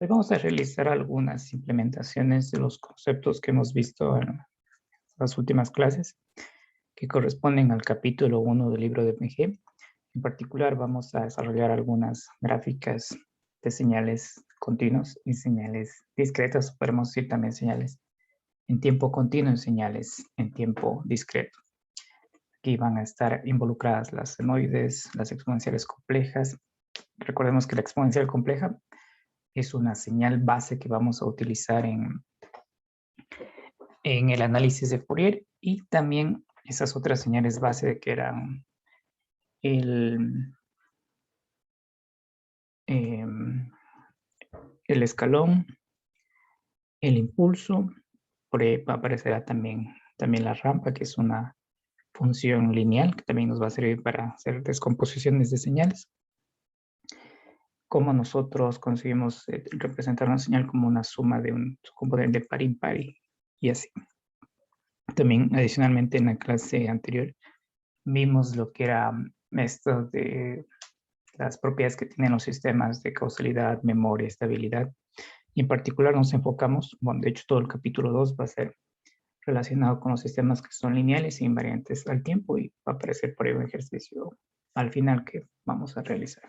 Hoy vamos a realizar algunas implementaciones de los conceptos que hemos visto en las últimas clases, que corresponden al capítulo 1 del libro de PG. En particular, vamos a desarrollar algunas gráficas de señales continuas y señales discretas, podemos decir también señales en tiempo continuo y señales en tiempo discreto. Aquí van a estar involucradas las senoides, las exponenciales complejas. Recordemos que la exponencial compleja es una señal base que vamos a utilizar en el análisis de Fourier, y también esas otras señales base que eran el, el escalón, el impulso. Por ahí aparecerá también la rampa, que es una función lineal que también nos va a servir para hacer descomposiciones de señales. Cómo nosotros conseguimos representar una señal como una suma de un componente par impar y así. También, adicionalmente, en la clase anterior vimos lo que era esto de las propiedades que tienen los sistemas de causalidad, memoria, estabilidad. Y en particular nos enfocamos, bueno, de hecho todo el capítulo 2 va a ser relacionado con los sistemas que son lineales e invariantes al tiempo, y va a aparecer por ahí un ejercicio al final que vamos a realizar.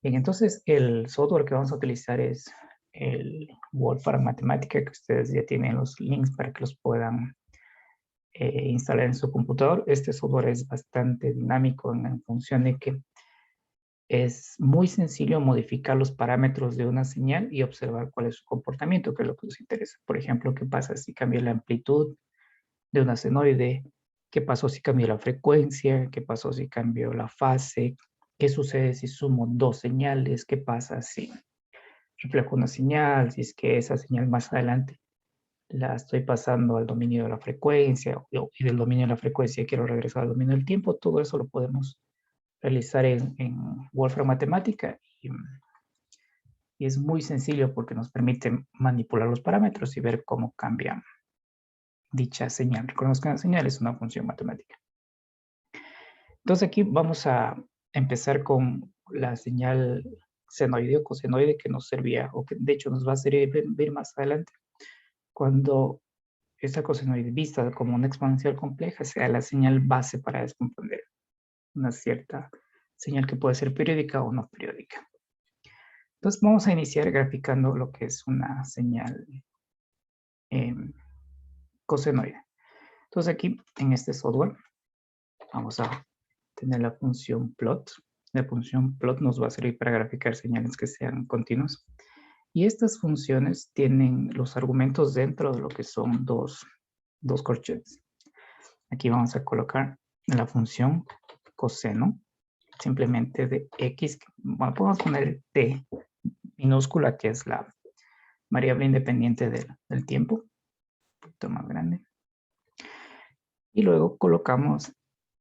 Bien, entonces el software que vamos a utilizar es el Wolfram Matemática, que ustedes ya tienen los links para que los puedan instalar en su computador. Este software es bastante dinámico en función de que es muy sencillo modificar los parámetros de una señal y observar cuál es su comportamiento, que es lo que nos interesa. Por ejemplo, qué pasa si cambia la amplitud de una senoide, qué pasó si cambió la frecuencia, qué pasó si cambió la fase, qué sucede si sumo dos señales, qué pasa si reflejo una señal, si es que esa señal más adelante la estoy pasando al dominio de la frecuencia, y del dominio de la frecuencia quiero regresar al dominio del tiempo. Todo eso lo podemos realizar en Wolfram Matemática, y es muy sencillo porque nos permite manipular los parámetros y ver cómo cambia dicha señal. Recordemos que una señal es una función matemática. Entonces aquí vamos a empezar con la señal senoide o cosenoide, que nos servía, o que de hecho nos va a servir ver más adelante, cuando esta cosenoide vista como una exponencial compleja sea la señal base para descomponer una cierta señal que puede ser periódica o no periódica. Entonces vamos a iniciar graficando lo que es una señal eh, cosenoide. Entonces aquí en este software vamos a tener la función plot. La función plot nos va a servir para graficar señales que sean continuas. Y estas funciones tienen los argumentos dentro de lo que son dos corchetes. Aquí vamos a colocar la función coseno, simplemente de x. Bueno, podemos poner t minúscula, que es la variable independiente del tiempo, un poquito más grande. Y luego colocamos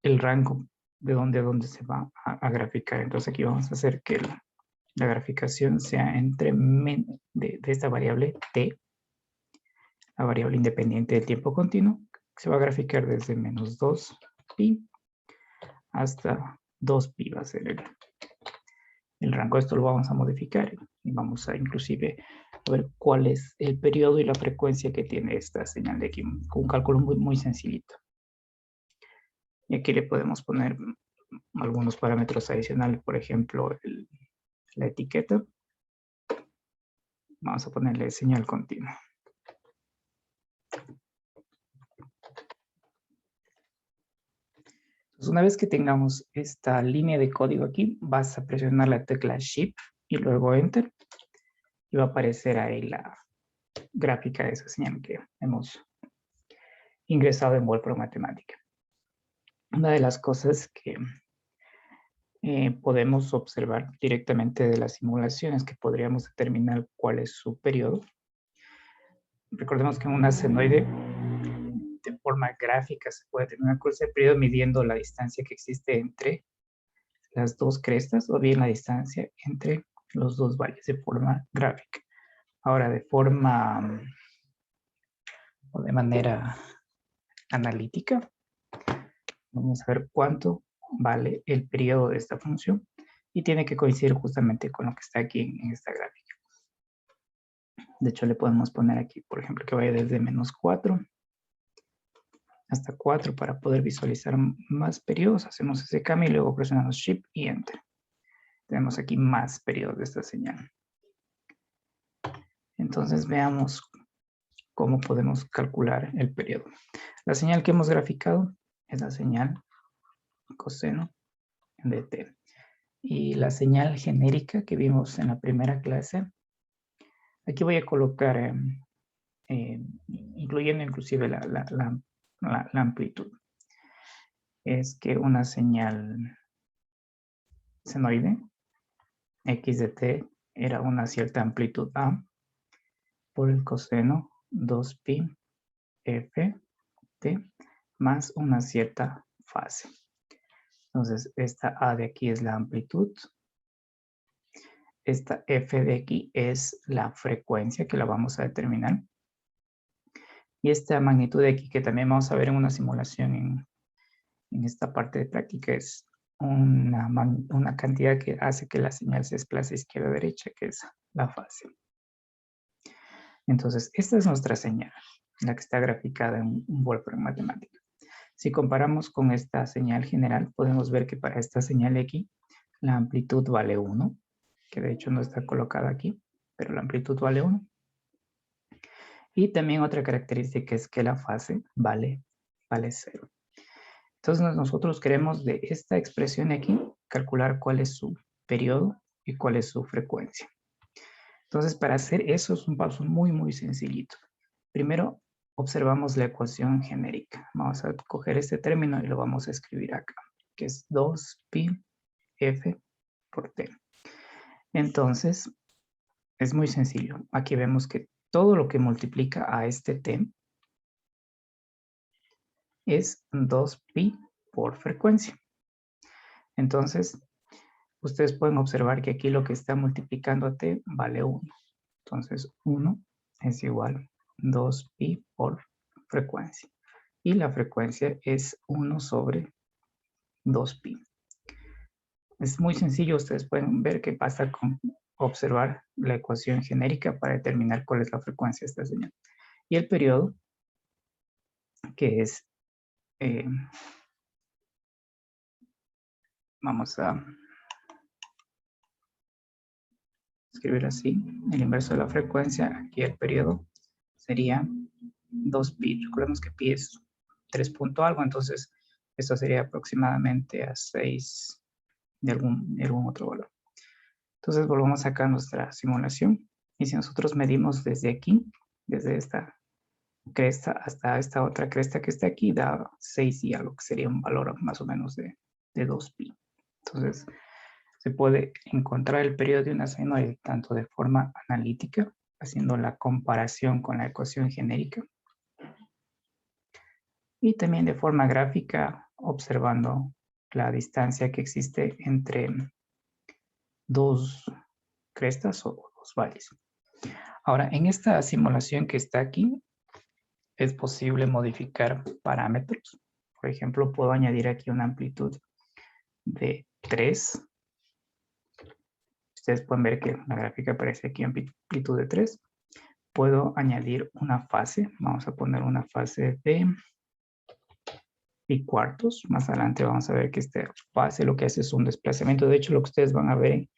el rango de dónde se va a graficar. Entonces aquí vamos a hacer que la graficación sea entre de esta variable t, la variable independiente del tiempo continuo, que se va a graficar desde menos 2pi hasta 2pi, va a ser el rango. Esto lo vamos a modificar y vamos a inclusive a ver cuál es el periodo y la frecuencia que tiene esta señal de aquí, con un cálculo muy sencillito. Y aquí le podemos poner algunos parámetros adicionales, por ejemplo, la etiqueta. Vamos a ponerle señal continua. Entonces, una vez que tengamos esta línea de código aquí, vas a presionar la tecla Shift y luego Enter, y va a aparecer ahí la gráfica de esa señal que hemos ingresado en Wolfram Matemática. Una de las cosas que podemos observar directamente de las simulaciones, que podríamos determinar cuál es su periodo. Recordemos que en una senoide, de forma gráfica, se puede determinar cuál es el periodo midiendo la distancia que existe entre las dos crestas, o bien la distancia entre los dos valles, de forma gráfica. Ahora, de forma o de manera analítica, vamos a ver cuánto vale el periodo de esta función, y tiene que coincidir justamente con lo que está aquí en esta gráfica. De hecho, le podemos poner aquí, por ejemplo, que vaya desde -4 hasta 4 para poder visualizar más periodos. Hacemos ese cambio y luego presionamos Shift y Enter. Tenemos aquí más periodos de esta señal. Entonces veamos cómo podemos calcular el periodo. La señal que hemos graficado es la señal coseno de t. Y la señal genérica que vimos en la primera clase, aquí voy a colocar, incluyendo inclusive la amplitud. Es que una señal senoide, x de t, era una cierta amplitud a por el coseno 2pi f t más una cierta fase. Entonces, esta a de aquí es la amplitud. Esta f de aquí es la frecuencia que la vamos a determinar. Y esta magnitud de aquí, que también vamos a ver en una simulación en esta parte de práctica, es una cantidad que hace que la señal se desplace izquierda-derecha, que es la fase. Entonces, esta es nuestra señal, la que está graficada en un Wolfram matemático. Si comparamos con esta señal general, podemos ver que para esta señal aquí, la amplitud vale 1, que de hecho no está colocada aquí, pero la amplitud vale 1. Y también otra característica es que la fase vale 0. Entonces nosotros queremos de esta expresión de aquí calcular cuál es su periodo y cuál es su frecuencia. Entonces para hacer eso es un paso muy sencillito. Primero observamos la ecuación genérica. Vamos a coger este término y lo vamos a escribir acá, que es 2pi f por t. Entonces es muy sencillo. Aquí vemos que todo lo que multiplica a este t es 2pi por frecuencia. Entonces, ustedes pueden observar que aquí lo que está multiplicando a t vale 1. Entonces, 1 es igual a 2pi por frecuencia. Y la frecuencia es 1 sobre 2pi. Es muy sencillo, ustedes pueden ver que basta con observar la ecuación genérica para determinar cuál es la frecuencia de esta señal. Y el periodo, que es, vamos a escribir así, el inverso de la frecuencia, aquí el periodo sería 2pi. Recordemos que pi es 3 punto algo, entonces esto sería aproximadamente a 6 de algún otro valor. Entonces volvamos acá a nuestra simulación y si nosotros medimos desde aquí, desde esta cresta hasta esta otra cresta que está aquí, da 6 y algo, que sería un valor más o menos de 2pi. Entonces se puede encontrar el periodo de una senoide tanto de forma analítica, haciendo la comparación con la ecuación genérica, y también de forma gráfica, observando la distancia que existe entre dos crestas o dos valles. Ahora, en esta simulación que está aquí, es posible modificar parámetros. Por ejemplo, puedo añadir aquí una amplitud de 3. Ustedes pueden ver que la gráfica aparece aquí amplitud de 3. Puedo añadir una fase. Vamos a poner una fase de pi cuartos. Más adelante vamos a ver que esta fase lo que hace es un desplazamiento. De hecho, lo que ustedes van a ver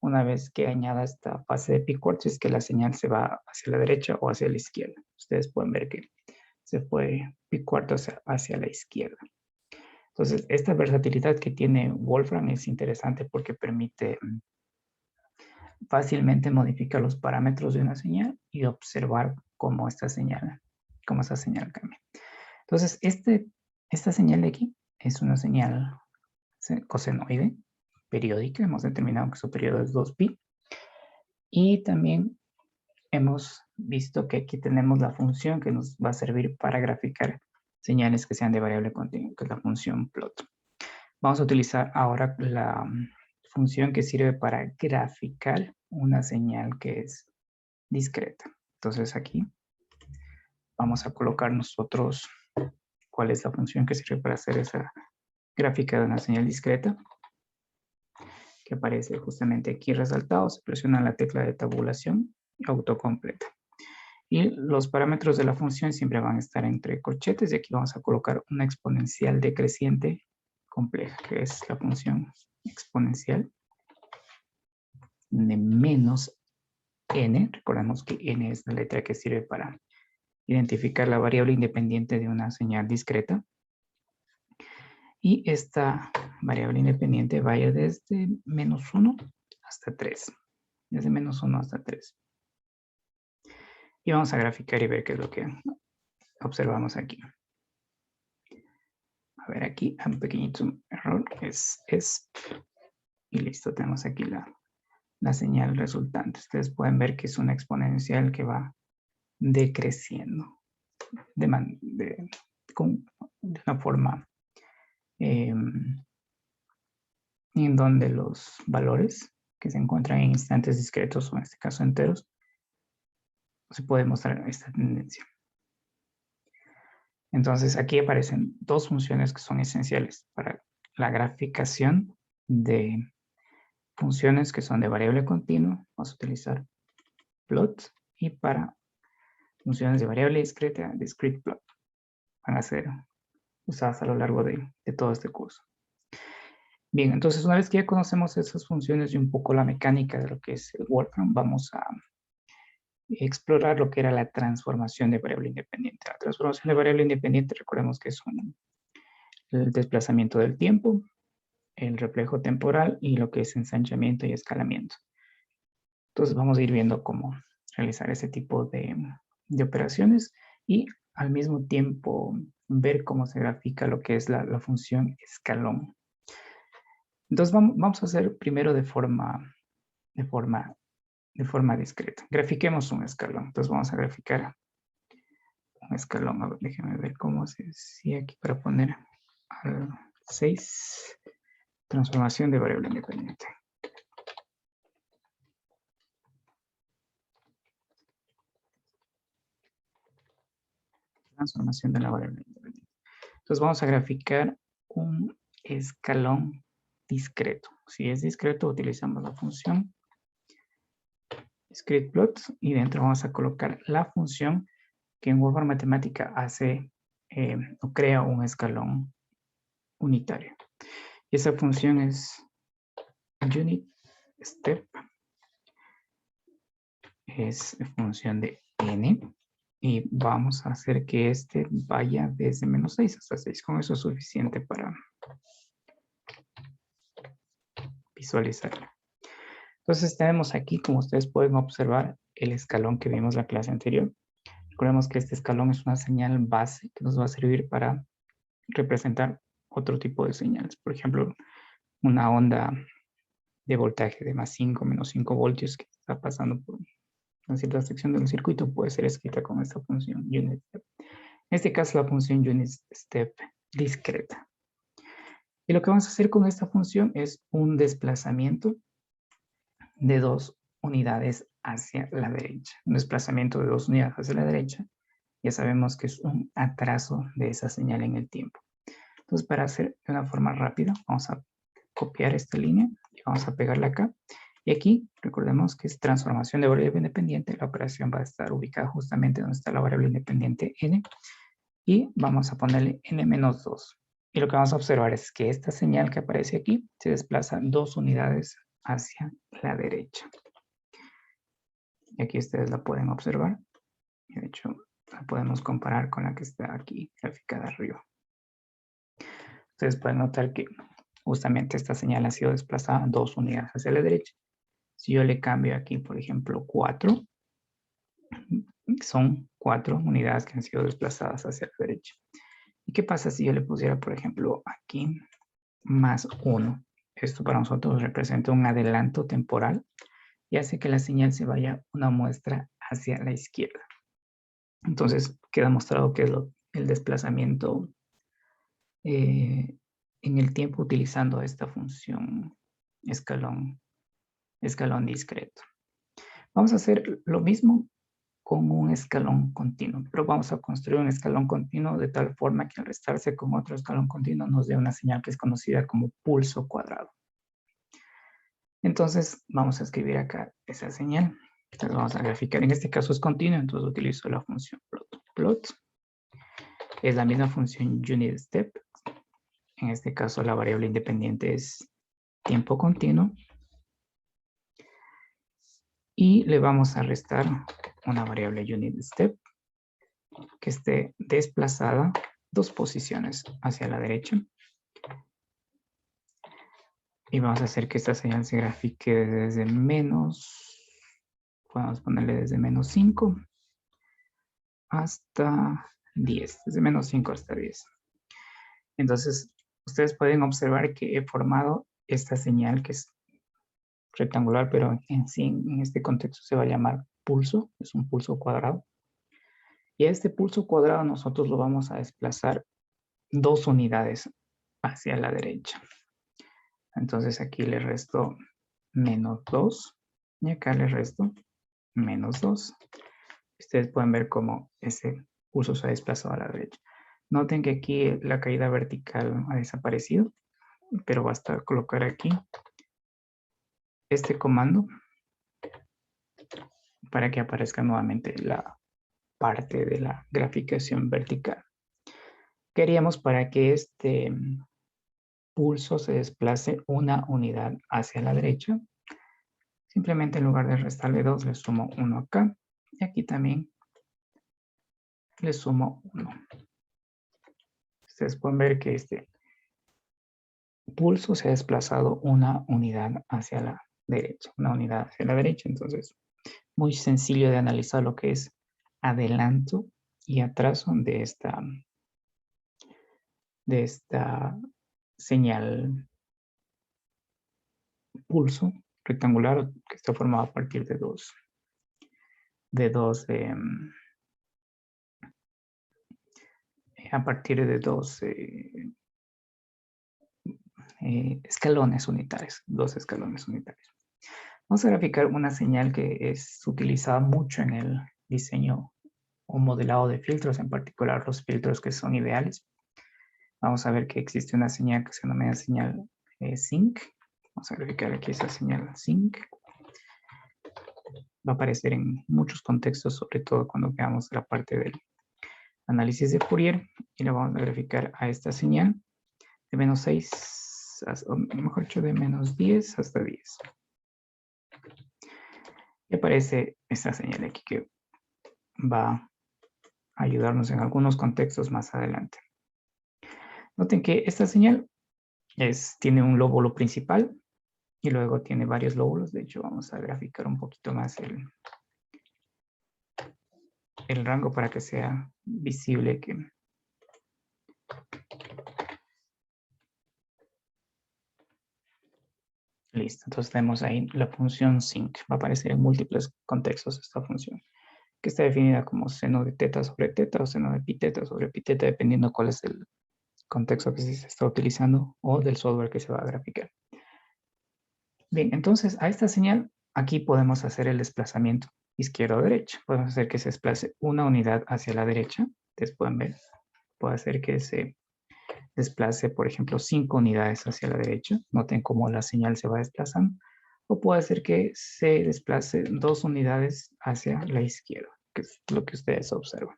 una vez que añada esta fase de pi cuartos es que la señal se va hacia la derecha o hacia la izquierda. Ustedes pueden ver que se fue pi cuartos hacia la izquierda. Entonces, esta versatilidad que tiene Wolfram es interesante porque permite fácilmente modificar los parámetros de una señal y observar cómo esa señal cambia. Entonces, esta señal de aquí es una señal cosenoide periódica. Hemos determinado que su periodo es 2pi. Y también hemos visto que aquí tenemos la función que nos va a servir para graficar señales que sean de variable continua, que es la función plot. Vamos a utilizar ahora la función que sirve para graficar una señal que es discreta. Entonces aquí vamos a colocar nosotros cuál es la función que sirve para hacer esa gráfica de una señal discreta, que aparece justamente aquí resaltado. Se presiona la tecla de tabulación y autocompleta. Y los parámetros de la función siempre van a estar entre corchetes y aquí vamos a colocar una exponencial decreciente compleja, que es la función exponencial de menos n. Recordemos que n es la letra que sirve para identificar la variable independiente de una señal discreta. Y esta variable independiente va a ir desde menos 1 hasta 3. Desde menos 1 hasta 3. Y vamos a graficar y ver qué es lo que observamos aquí. A ver, aquí un pequeñito error, es y listo, tenemos aquí la señal resultante. Ustedes pueden ver que es una exponencial que va decreciendo de una forma en donde los valores que se encuentran en instantes discretos, o en este caso enteros, se puede mostrar esta tendencia. Entonces aquí aparecen dos funciones que son esenciales para la graficación de funciones que son de variable continua. Vamos a utilizar plot, y para funciones de variable discreta, discrete plot. Van a ser usadas a lo largo de todo este curso. Bien, entonces una vez que ya conocemos esas funciones y un poco la mecánica de lo que es el Wolfram, vamos a explorar lo que era la transformación de variable independiente. La transformación de variable independiente, recordemos que son el desplazamiento del tiempo, el reflejo temporal y lo que es ensanchamiento y escalamiento. Entonces vamos a ir viendo cómo realizar ese tipo de operaciones y al mismo tiempo ver cómo se grafica lo que es la función escalón. Entonces vamos a hacer primero de forma discreta. Grafiquemos un escalón. Entonces vamos a graficar un escalón. A ver, déjenme ver cómo se decía aquí para poner al 6. Transformación de variable independiente. Transformación de la variable independiente. Entonces vamos a graficar un escalón discreto. Si es discreto, utilizamos la función discrete plot y dentro vamos a colocar la función que en Wolfram Matemática hace o crea un escalón unitario. Y esa función es unit step, es función de n, y vamos a hacer que este vaya desde menos 6 hasta 6. Con eso es suficiente para visualizarlo. Entonces tenemos aquí, como ustedes pueden observar, el escalón que vimos en la clase anterior. Recordemos que este escalón es una señal base que nos va a servir para representar otro tipo de señales. Por ejemplo, una onda de voltaje de más 5, menos 5 voltios que está pasando por una cierta sección del circuito puede ser escrita con esta función unit step. En este caso la función unit step discreta. Y lo que vamos a hacer con esta función es un desplazamiento de 2 unidades hacia la derecha. Un desplazamiento de 2 unidades hacia la derecha, ya sabemos que es un atraso de esa señal en el tiempo. Entonces, para hacer de una forma rápida, vamos a copiar esta línea y vamos a pegarla acá. Y aquí, recordemos que es transformación de variable independiente. La operación va a estar ubicada justamente donde está la variable independiente n. Y vamos a ponerle n-2. Y lo que vamos a observar es que esta señal que aparece aquí se desplaza 2 unidades hacia la derecha. Y aquí ustedes la pueden observar. Y de hecho, la podemos comparar con la que está aquí graficada arriba. Ustedes pueden notar que justamente esta señal ha sido desplazada 2 unidades hacia la derecha. Si yo le cambio aquí, por ejemplo, 4, son 4 unidades que han sido desplazadas hacia la derecha. ¿Y qué pasa si yo le pusiera, por ejemplo, aquí más 1? Esto para nosotros representa un adelanto temporal y hace que la señal se vaya una muestra hacia la izquierda. Entonces queda mostrado que es el desplazamiento en el tiempo utilizando esta función escalón discreto. Vamos a hacer lo mismo con un escalón continuo, pero vamos a construir un escalón continuo de tal forma que al restarse con otro escalón continuo nos dé una señal que es conocida como pulso cuadrado. Entonces vamos a escribir acá esa señal Entonces vamos a graficar. En este caso es continuo, entonces utilizo la función plot. Plot es la misma función unit step. En este caso la variable independiente es tiempo continuo. Y le vamos a restar una variable unit step que esté desplazada 2 posiciones hacia la derecha. Y vamos a hacer que esta señal se grafique desde menos, podemos ponerle desde menos 5 hasta 10, desde menos 5 hasta 10. Entonces, ustedes pueden observar que he formado esta señal que es rectangular, pero en sí, en este contexto se va a llamar pulso, es un pulso cuadrado. Y a este pulso cuadrado nosotros lo vamos a desplazar 2 unidades hacia la derecha. Entonces aquí le resto menos 2 y acá le resto menos 2. Ustedes pueden ver cómo ese pulso se ha desplazado a la derecha. Noten que aquí la caída vertical ha desaparecido, pero basta colocar aquí este comando para que aparezca nuevamente la parte de la graficación vertical. Queríamos para que este pulso se desplace una unidad hacia la derecha. Simplemente en lugar de restarle 2, le sumo 1 acá. Y aquí también le sumo 1. Ustedes pueden ver que este pulso se ha desplazado una unidad hacia la derecha. Una unidad hacia la derecha. Entonces, muy sencillo de analizar lo que es adelanto y atraso de esta señal pulso rectangular que está formado a partir de dos escalones unitarios, 2 escalones unitarios. Vamos a graficar una señal que es utilizada mucho en el diseño o modelado de filtros, en particular los filtros que son ideales. Vamos a ver que existe una señal que se denomina señal sync. Vamos a graficar aquí esa señal sync. Va a aparecer en muchos contextos, sobre todo cuando veamos la parte del análisis de Fourier, y la vamos a graficar a esta señal de menos 6, o mejor dicho, de menos 10 hasta 10. Y aparece esta señal aquí que va a ayudarnos en algunos contextos más adelante. Noten que esta señal tiene un lóbulo principal y luego tiene varios lóbulos. De hecho, vamos a graficar un poquito más el rango para que sea visible que listo. Entonces tenemos ahí la función sync. Va a aparecer en múltiples contextos esta función, que está definida como seno de teta sobre teta o seno de pi teta sobre pi teta, dependiendo cuál es el contexto que se está utilizando o del software que se va a graficar. Bien, entonces a esta señal aquí podemos hacer el desplazamiento izquierda o derecha. Podemos hacer que se desplace una unidad hacia la derecha. Ustedes pueden ver, puede hacer que se desplace, por ejemplo, 5 unidades hacia la derecha. Noten cómo la señal se va desplazando. O puede hacer que se desplace 2 unidades hacia la izquierda, que es lo que ustedes observan.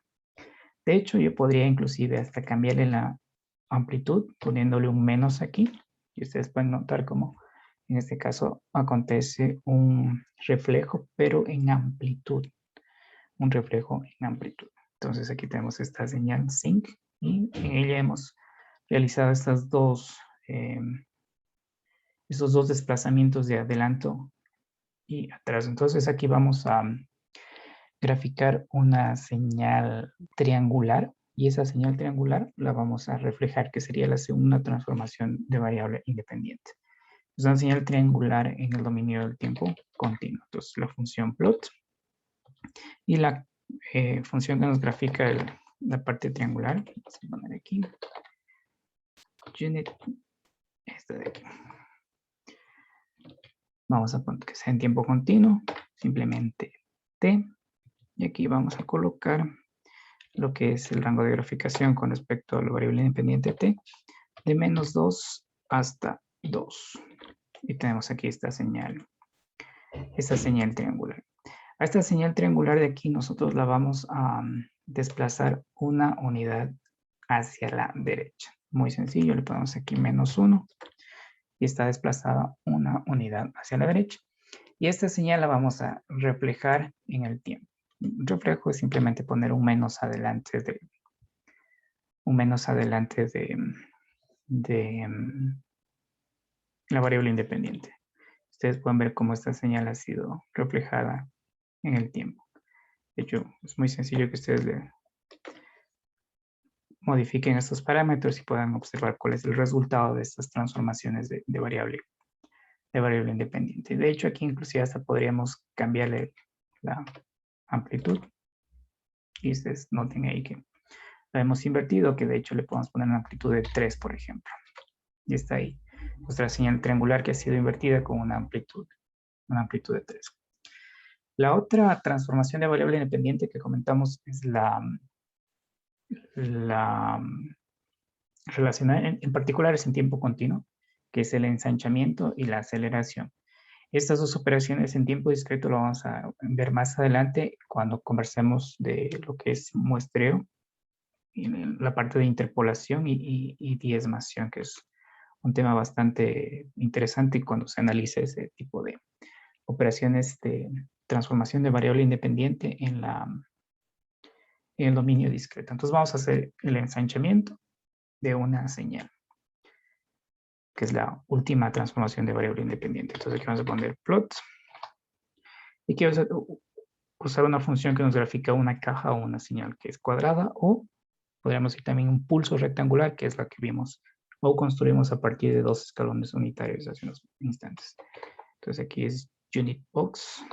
De hecho, yo podría inclusive hasta cambiarle la amplitud poniéndole un menos aquí. Y ustedes pueden notar cómo en este caso acontece un reflejo, pero en amplitud. Un reflejo en amplitud. Entonces aquí tenemos esta señal sync y en ella hemos realizado estos dos desplazamientos de adelanto y atrás. Entonces aquí vamos a graficar una señal triangular y esa señal triangular la vamos a reflejar, que sería la segunda transformación de variable independiente. Es una señal triangular en el dominio del tiempo continuo. Entonces la función plot y la función que nos grafica la parte triangular, vamos a poner aquí, unit, esta de aquí. Vamos a poner que sea en tiempo continuo, simplemente t, y aquí vamos a colocar lo que es el rango de graficación con respecto a la variable independiente t, de menos 2 hasta 2. Y tenemos aquí esta señal triangular. A esta señal triangular de aquí nosotros la vamos a desplazar una unidad hacia la derecha. Muy sencillo, le ponemos aquí -1 y está desplazada una unidad hacia la derecha. Y esta señal la vamos a reflejar en el tiempo. Reflejo es simplemente poner un menos adelante de la variable independiente. Ustedes pueden ver cómo esta señal ha sido reflejada en el tiempo. De hecho, es muy sencillo que ustedes le modifiquen estos parámetros y puedan observar cuál es el resultado de estas transformaciones de variable independiente. De hecho, aquí inclusive hasta podríamos cambiarle la amplitud. Y ustedes noten ahí que lo hemos invertido, que de hecho le podemos poner una amplitud de 3, por ejemplo. Y está ahí nuestra señal triangular que ha sido invertida con una amplitud de 3. La otra transformación de variable independiente que comentamos es la relacionada, en particular es en tiempo continuo, que es el ensanchamiento y la aceleración. Estas dos operaciones en tiempo discreto lo vamos a ver más adelante cuando conversemos de lo que es muestreo, la parte de interpolación y diezmación, que es un tema bastante interesante cuando se analiza ese tipo de operaciones de transformación de variable independiente en el dominio discreto. Entonces vamos a hacer el ensanchamiento de una señal, que es la última transformación de variable independiente. Entonces aquí vamos a poner plot. Y quiero usar una función que nos grafica una caja o una señal que es cuadrada, o podríamos ir también un pulso rectangular, que es la que vimos o construimos a partir de dos escalones unitarios hace unos instantes. Entonces aquí es unit box.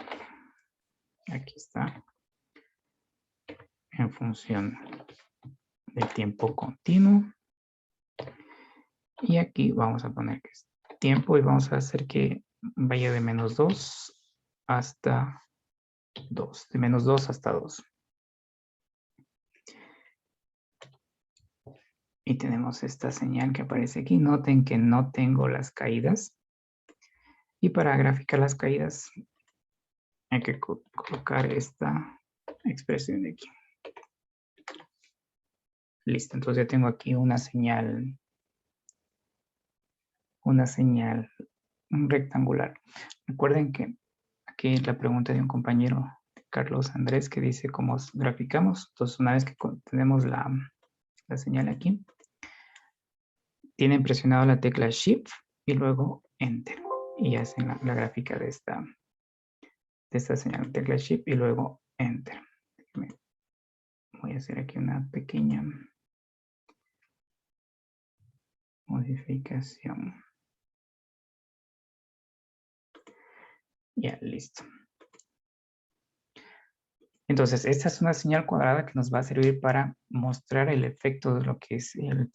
Aquí está. En función del tiempo continuo. Y aquí vamos a poner que es tiempo y vamos a hacer que vaya de -2 hasta 2. De -2 hasta 2. Y tenemos esta señal que aparece aquí. Noten que no tengo las caídas. Y para graficar las caídas hay que colocar esta expresión de aquí. Listo, entonces ya tengo aquí una señal rectangular. Recuerden que aquí es la pregunta de un compañero, Carlos Andrés, que dice cómo graficamos. Entonces, una vez que tenemos la señal aquí, tienen presionado la tecla Shift y luego Enter. Y hacen la gráfica de esta señal, tecla Shift y luego Enter. Voy a hacer aquí una pequeña modificación. Ya, listo. Entonces, esta es una señal cuadrada que nos va a servir para mostrar el efecto de lo que es la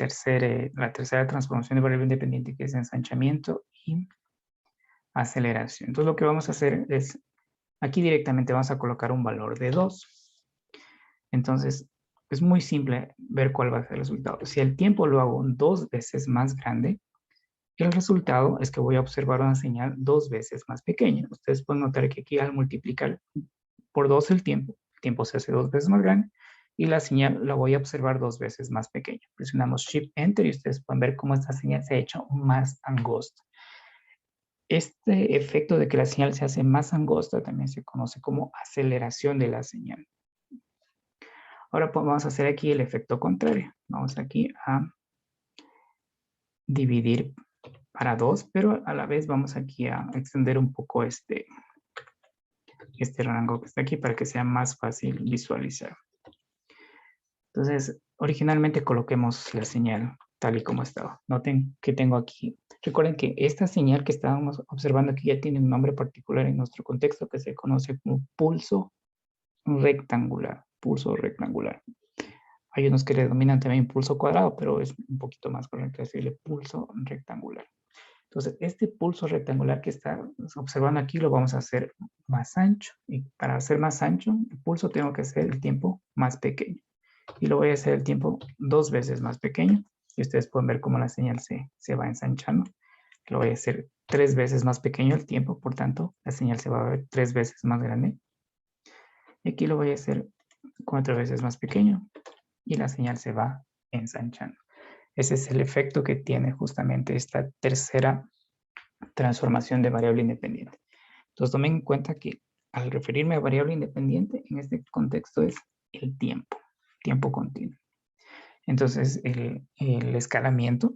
tercera transformación de variable independiente, que es ensanchamiento y aceleración. Entonces, lo que vamos a hacer es, aquí directamente vamos a colocar un valor de 2. Entonces, es muy simple ver cuál va a ser el resultado. Si el tiempo lo hago 2 veces más grande, el resultado es que voy a observar una señal 2 veces más pequeña. Ustedes pueden notar que aquí al multiplicar por 2 el tiempo se hace 2 veces más grande y la señal la voy a observar 2 veces más pequeña. Presionamos Shift Enter y ustedes pueden ver cómo esta señal se ha hecho más angosta. Este efecto de que la señal se hace más angosta también se conoce como aceleración de la señal. Ahora vamos a hacer aquí el efecto contrario. Vamos aquí a dividir para 2, pero a la vez vamos aquí a extender un poco este rango que está aquí para que sea más fácil visualizar. Entonces, originalmente coloquemos la señal tal y como estaba. Noten que tengo aquí. Recuerden que esta señal que estábamos observando aquí ya tiene un nombre particular en nuestro contexto que se conoce como pulso rectangular. Pulso rectangular. Hay unos que le denominan también pulso cuadrado, pero es un poquito más correcto decirle pulso rectangular. Entonces, este pulso rectangular que está observando aquí lo vamos a hacer más ancho. Y para hacer más ancho, el pulso tengo que hacer el tiempo más pequeño. Y lo voy a hacer el tiempo 2 veces más pequeño. Y ustedes pueden ver cómo la señal se va ensanchando. Lo voy a hacer 3 veces más pequeño el tiempo, por tanto, la señal se va a ver 3 veces más grande. Aquí lo voy a hacer 4 veces más pequeño y la señal se va ensanchando. Ese es el efecto que tiene justamente esta tercera transformación de variable independiente. Entonces tomen en cuenta que al referirme a variable independiente, en este contexto es el tiempo continuo. Entonces el escalamiento,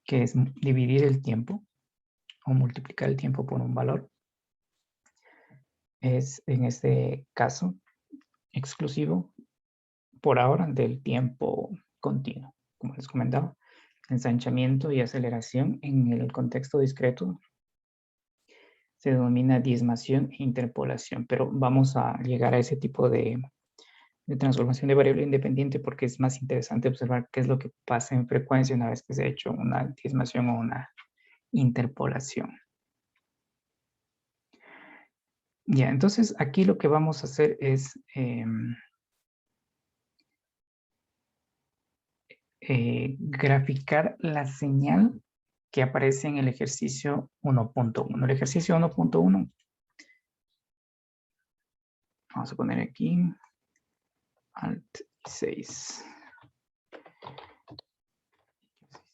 que es dividir el tiempo o multiplicar el tiempo por un valor, es en este caso exclusivo por ahora del tiempo continuo. Como les comentaba, ensanchamiento y aceleración en el contexto discreto se denomina diezmación e interpolación, pero vamos a llegar a ese tipo de transformación de variable independiente porque es más interesante observar qué es lo que pasa en frecuencia una vez que se ha hecho una diezmación o una interpolación. Ya, entonces aquí lo que vamos a hacer es graficar la señal que aparece en el ejercicio 1.1. El ejercicio 1.1, vamos a poner aquí Alt 6.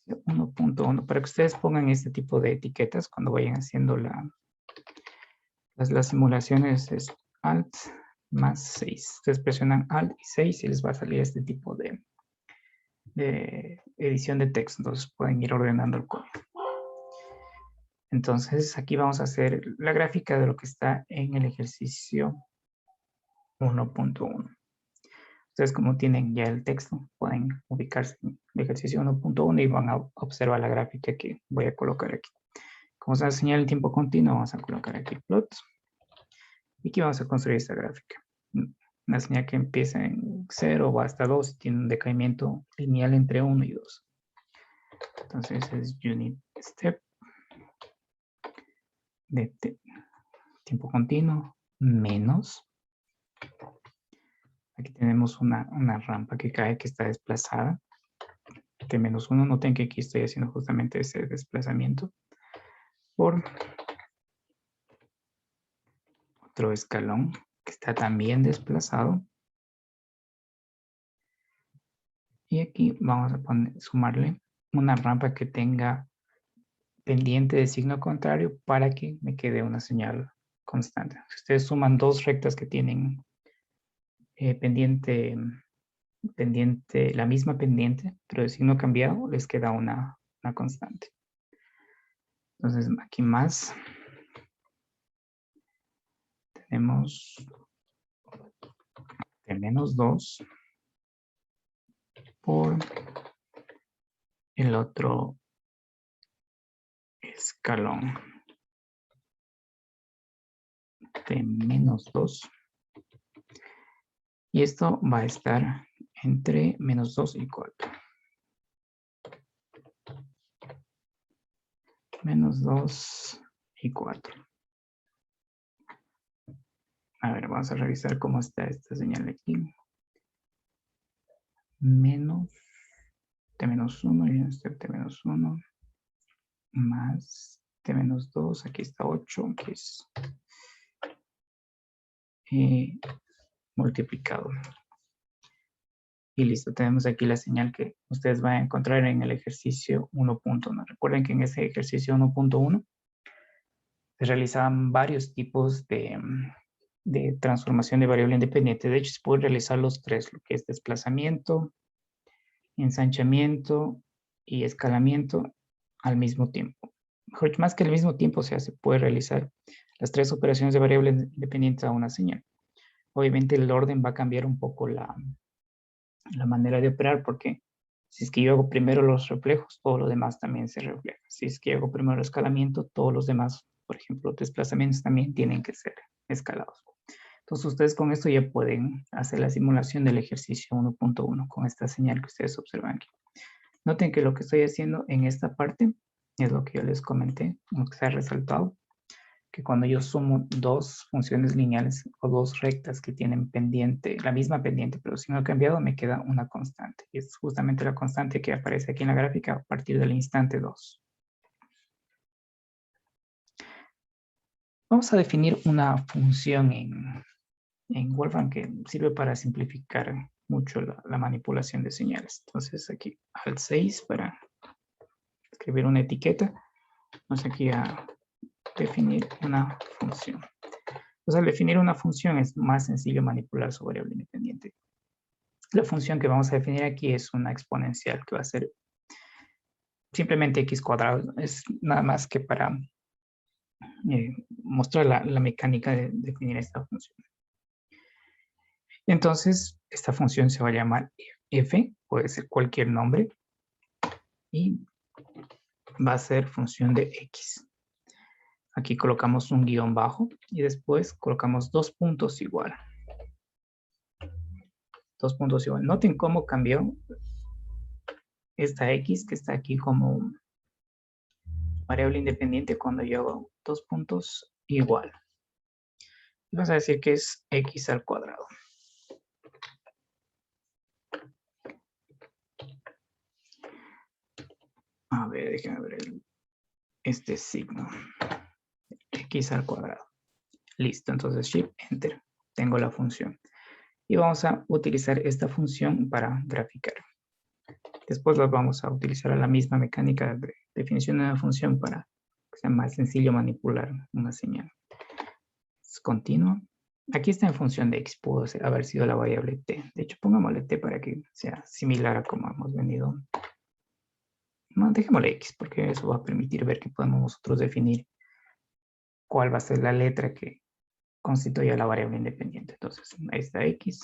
1.1, para que ustedes pongan este tipo de etiquetas cuando vayan haciendo las simulaciones, es Alt más 6. Ustedes presionan Alt y 6 y les va a salir este tipo de edición de texto. Entonces pueden ir ordenando el código. Entonces aquí vamos a hacer la gráfica de lo que está en el ejercicio 1.1. Ustedes como tienen ya el texto, pueden ubicarse en el ejercicio 1.1 y van a observar la gráfica que voy a colocar aquí. Como se va a señalar el tiempo continuo, vamos a colocar aquí el plot. Y aquí vamos a construir esta gráfica. Una señal que empieza en 0 o hasta 2 y tiene un decaimiento lineal entre 1 y 2. Entonces es unit step de tiempo continuo menos. Aquí tenemos una rampa que cae, que está desplazada. De menos 1, noten que aquí estoy haciendo justamente ese desplazamiento por otro escalón que está también desplazado. Y aquí vamos a sumarle una rampa que tenga pendiente de signo contrario para que me quede una señal constante. Si ustedes suman dos rectas que tienen pendiente, la misma pendiente, pero de signo cambiado, les queda una constante. Entonces aquí más tenemos de menos 2 por el otro escalón de menos 2. Y esto va a estar entre menos 2 y 4. Menos 2 y 4. A ver, vamos a revisar cómo está esta señal aquí. Menos t menos 1 y este t menos 1 más t menos 2, aquí está 8, que es multiplicado. Y listo, tenemos aquí la señal que ustedes van a encontrar en el ejercicio 1.1. Recuerden que en ese ejercicio 1.1 se realizaban varios tipos de transformación de variable independiente. De hecho, se pueden realizar los tres, lo que es desplazamiento, ensanchamiento y escalamiento al mismo tiempo. Mejor, más que al mismo tiempo, o sea, se puede realizar las tres operaciones de variable independiente a una señal. Obviamente el orden va a cambiar un poco la manera de operar, porque si es que yo hago primero los reflejos, todo lo demás también se refleja. Si es que hago primero el escalamiento, todos los demás, por ejemplo, desplazamientos también tienen que ser escalados. Entonces ustedes con esto ya pueden hacer la simulación del ejercicio 1.1 con esta señal que ustedes observan aquí. Noten que lo que estoy haciendo en esta parte es lo que yo les comenté, lo que se ha resaltado, que cuando yo sumo dos funciones lineales o dos rectas que tienen pendiente, la misma pendiente, pero si no he cambiado, me queda una constante. Y es justamente la constante que aparece aquí en la gráfica a partir del instante 2. Vamos a definir una función en en Wolfram que sirve para simplificar mucho la manipulación de señales. Entonces aquí al 6 para escribir una etiqueta. Vamos aquí a definir una función. Entonces al definir una función es más sencillo manipular su variable independiente. La función que vamos a definir aquí es una exponencial que va a ser simplemente x cuadrado. Es nada más que para mostrar la mecánica de definir esta función. Entonces, esta función se va a llamar f, puede ser cualquier nombre, y va a ser función de x. Aquí colocamos un guión bajo y después colocamos 2 puntos igual. 2 puntos igual. Noten cómo cambió esta x que está aquí como variable independiente cuando yo hago 2 puntos igual. Vamos a decir que es x al cuadrado. A ver, déjenme ver este signo. X al cuadrado. Listo, entonces Shift Enter. Tengo la función. Y vamos a utilizar esta función para graficar. Después vamos a utilizar la misma mecánica de definición de una función para que sea más sencillo manipular una señal. Es continuo. Aquí está en función de x, pudo haber sido la variable t. De hecho, pongámosle t para que sea similar a como hemos venido. No, dejémosle x, porque eso va a permitir ver que podemos nosotros definir cuál va a ser la letra que constituye la variable independiente. Entonces, ahí está x.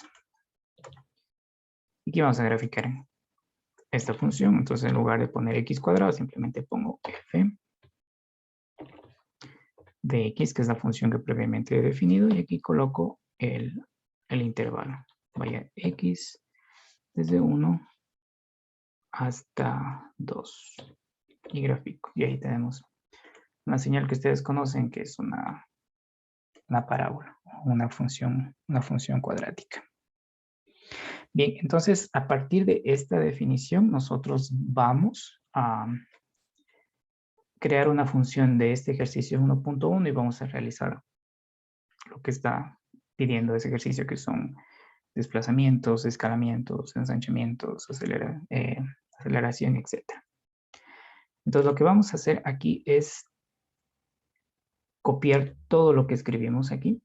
Y aquí vamos a graficar esta función. Entonces, en lugar de poner x cuadrado, simplemente pongo f de x, que es la función que previamente he definido, y aquí coloco el intervalo. Vaya x desde 1 hasta 2. Y grafico. Y ahí tenemos una señal que ustedes conocen, que es una parábola, una función cuadrática. Bien, entonces, a partir de esta definición, nosotros vamos a crear una función de este ejercicio 1.1 y vamos a realizar lo que está pidiendo ese ejercicio, que son desplazamientos, escalamientos, ensanchamientos, aceleración, etc. Entonces, lo que vamos a hacer aquí es copiar todo lo que escribimos aquí.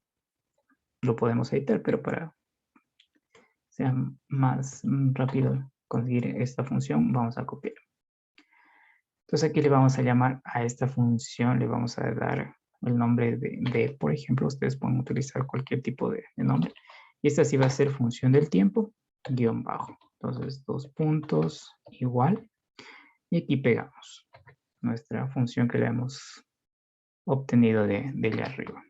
Lo podemos editar, pero para que sea más rápido conseguir esta función, vamos a copiar. Entonces aquí le vamos a llamar a esta función, le vamos a dar el nombre de, por ejemplo, ustedes pueden utilizar cualquier tipo de nombre. Y esta sí va a ser función del tiempo, guión bajo. Entonces, 2 puntos, igual. Y aquí pegamos nuestra función que le hemos obtenido de allá arriba.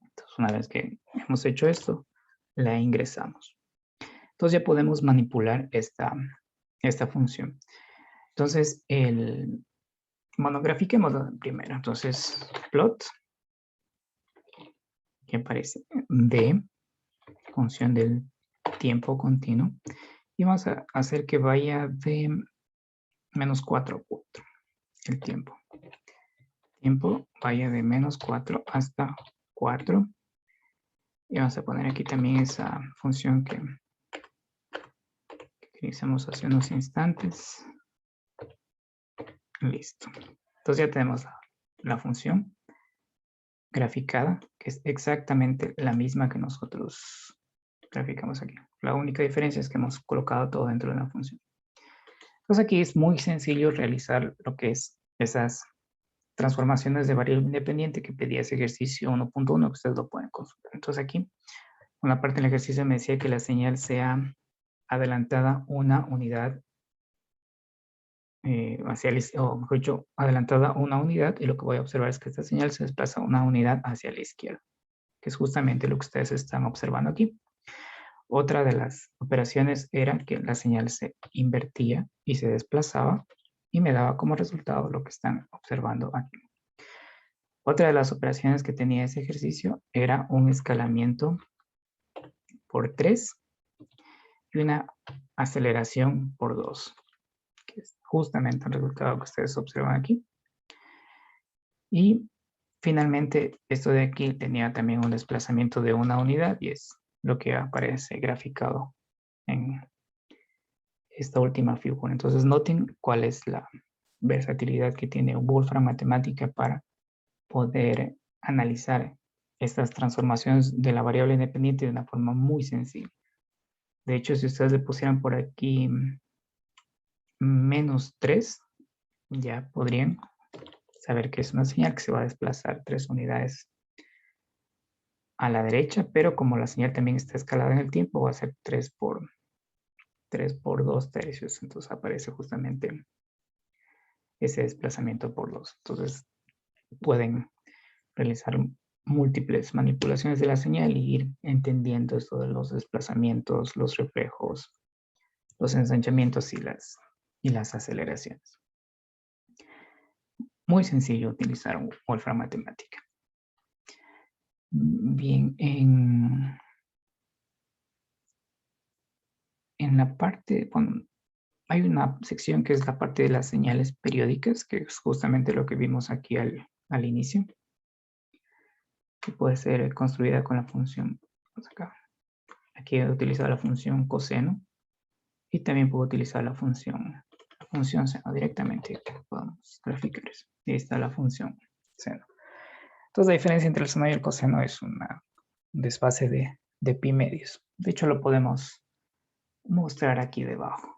Entonces, una vez que hemos hecho esto, la ingresamos. Entonces ya podemos manipular esta función. Entonces, bueno, grafiquemos primero. Entonces, plot, que aparece de función del tiempo continuo. Y vamos a hacer que vaya de -4 a 4 el tiempo. Tiempo vaya de -4 hasta 4. Y vamos a poner aquí también esa función que utilizamos hace unos instantes. Listo. Entonces ya tenemos la función graficada, que es exactamente la misma que nosotros graficamos aquí. La única diferencia es que hemos colocado todo dentro de una función. Entonces aquí es muy sencillo realizar lo que es esas transformaciones de variable independiente que pedía ese ejercicio 1.1, que ustedes lo pueden consultar. Entonces aquí, una parte del ejercicio me decía que la señal sea adelantada una unidad hacia la izquierda, o mejor dicho, adelantada una unidad, y lo que voy a observar es que esta señal se desplaza una unidad hacia la izquierda, que es justamente lo que ustedes están observando aquí. Otra de las operaciones era que la señal se invertía y se desplazaba y me daba como resultado lo que están observando aquí. Otra de las operaciones que tenía ese ejercicio era un escalamiento por 3 y una aceleración por 2, que es justamente el resultado que ustedes observan aquí. Y finalmente, esto de aquí tenía también un desplazamiento de una unidad y es lo que aparece graficado en esta última figura. Entonces, noten cuál es la versatilidad que tiene Wolfram Matemática para poder analizar estas transformaciones de la variable independiente de una forma muy sencilla. De hecho, si ustedes le pusieran por aquí -3, ya podrían saber que es una señal que se va a desplazar 3 unidades a la derecha, pero como la señal también está escalada en el tiempo, va a ser 3 por 2 tercios. Entonces aparece justamente ese desplazamiento por 2. Entonces pueden realizar múltiples manipulaciones de la señal y ir entendiendo esto de los desplazamientos, los reflejos, los ensanchamientos y las aceleraciones. Muy sencillo utilizar Wolfram Matemática. Bien, en la parte, bueno, hay una sección que es la parte de las señales periódicas, que es justamente lo que vimos aquí al inicio, que puede ser construida con la función, vamos acá. Aquí he utilizado la función coseno y también puedo utilizar la función seno directamente. Podemos graficar eso. Y ahí está la función seno. Entonces la diferencia entre el seno y el coseno es un desfase de pi medios. De hecho lo podemos mostrar aquí debajo.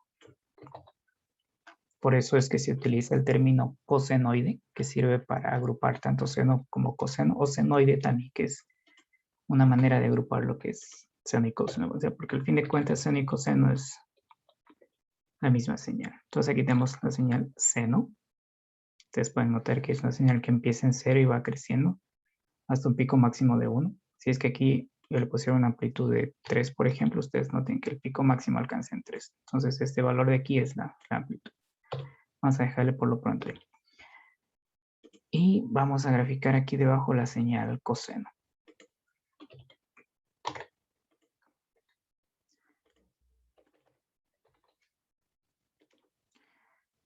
Por eso es que se utiliza el término cosenoide, que sirve para agrupar tanto seno como coseno, o senoide también, que es una manera de agrupar lo que es seno y coseno. O sea, porque al fin de cuentas seno y coseno es la misma señal. Entonces aquí tenemos la señal seno. Ustedes pueden notar que es una señal que empieza en 0 y va creciendo hasta un pico máximo de 1. Si es que aquí yo le pusiera una amplitud de 3, por ejemplo, ustedes noten que el pico máximo alcanza en 3. Entonces este valor de aquí es la amplitud. Vamos a dejarle por lo pronto ahí. Y vamos a graficar aquí debajo la señal coseno.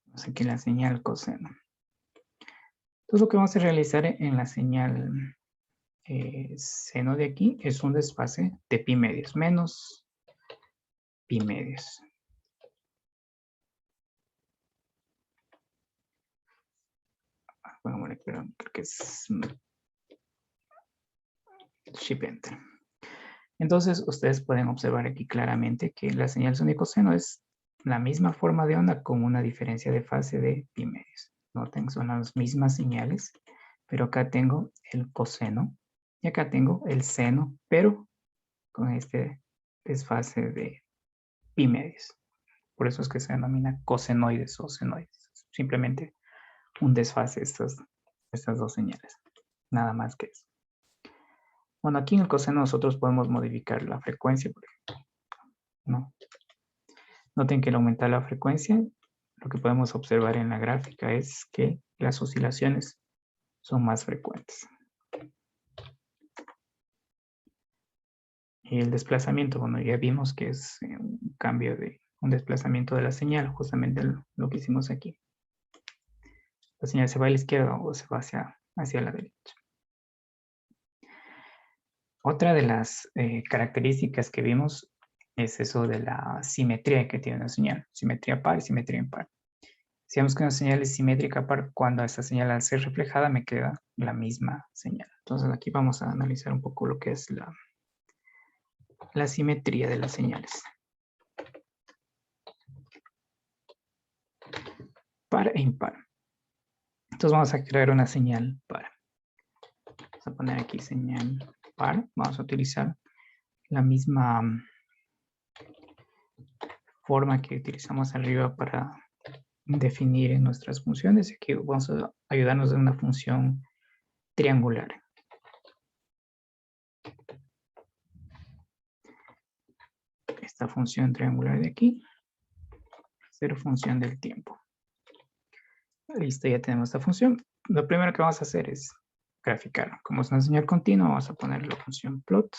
Vamos aquí la señal coseno. Entonces lo que vamos a realizar en la señal seno de aquí es un desfase de pi medios, menos pi medios. Bueno, perdón, porque es Shift Enter. Entonces, ustedes pueden observar aquí claramente que la señal seno y coseno es la misma forma de onda con una diferencia de fase de pi medios. Noten, son las mismas señales, pero acá tengo el coseno y acá tengo el seno, pero con este desfase de pi medios. Por eso es que se denomina cosenoides o senoides. Simplemente un desfase de estas dos señales. Nada más que eso. Bueno, aquí en el coseno nosotros podemos modificar la frecuencia, por ejemplo, ¿no? Noten que al aumentar la frecuencia, lo que podemos observar en la gráfica es que las oscilaciones son más frecuentes. Y el desplazamiento, bueno, ya vimos que es un cambio un desplazamiento de la señal, justamente lo que hicimos aquí. La señal se va a la izquierda o se va hacia la derecha. Otra de las características que vimos es eso de la simetría que tiene una señal. Simetría par y simetría impar. Si vemos que una señal es simétrica par, cuando esta señal al ser reflejada me queda la misma señal. Entonces aquí vamos a analizar un poco lo que es la simetría de las señales. Par e impar. Entonces vamos a crear una señal par. Vamos a poner aquí señal par. Vamos a utilizar la misma forma que utilizamos arriba para definir en nuestras funciones. Aquí vamos a ayudarnos de una función triangular. Esta función triangular de aquí, ser función del tiempo. Listo, ya tenemos esta función. Lo primero que vamos a hacer es graficar. Como es una señal continua, vamos a poner la función plot.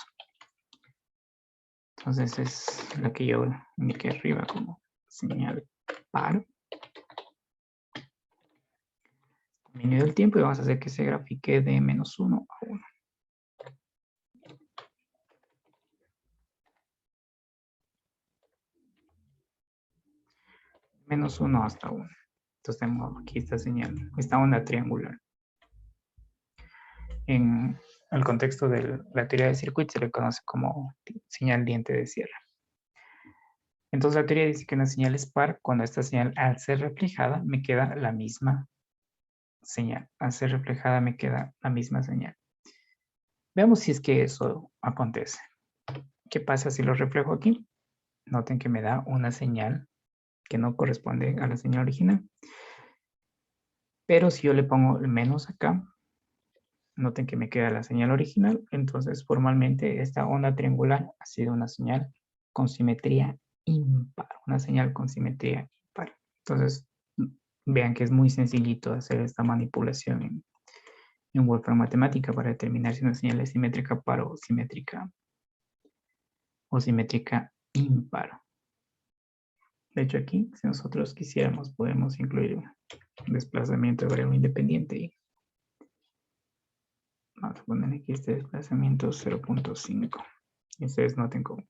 Entonces es la que yo indiqué arriba como señal par. dominio del tiempo y vamos a hacer que se grafique de -1 a 1. -1 hasta 1. Entonces tenemos aquí esta señal, esta onda triangular. En el contexto de la teoría de circuitos se le conoce como señal diente de sierra. Entonces la teoría dice que una señal es par cuando esta señal, al ser reflejada, me queda la misma señal. Al ser reflejada me queda la misma señal. Veamos si es que eso acontece. ¿Qué pasa si lo reflejo aquí? Noten que me da una señal que no corresponde a la señal original. Pero si yo le pongo el menos acá, noten que me queda la señal original. Entonces, formalmente, esta onda triangular ha sido una señal con simetría impar. Una señal con simetría impar. Entonces, vean que es muy sencillito hacer esta manipulación en Wolfram Matemática para determinar si una señal es simétrica par o simétrica impar. De hecho, aquí, si nosotros quisiéramos, podemos incluir un desplazamiento de variable independiente. Y vamos a poner aquí este desplazamiento 0.5. Y ustedes noten cómo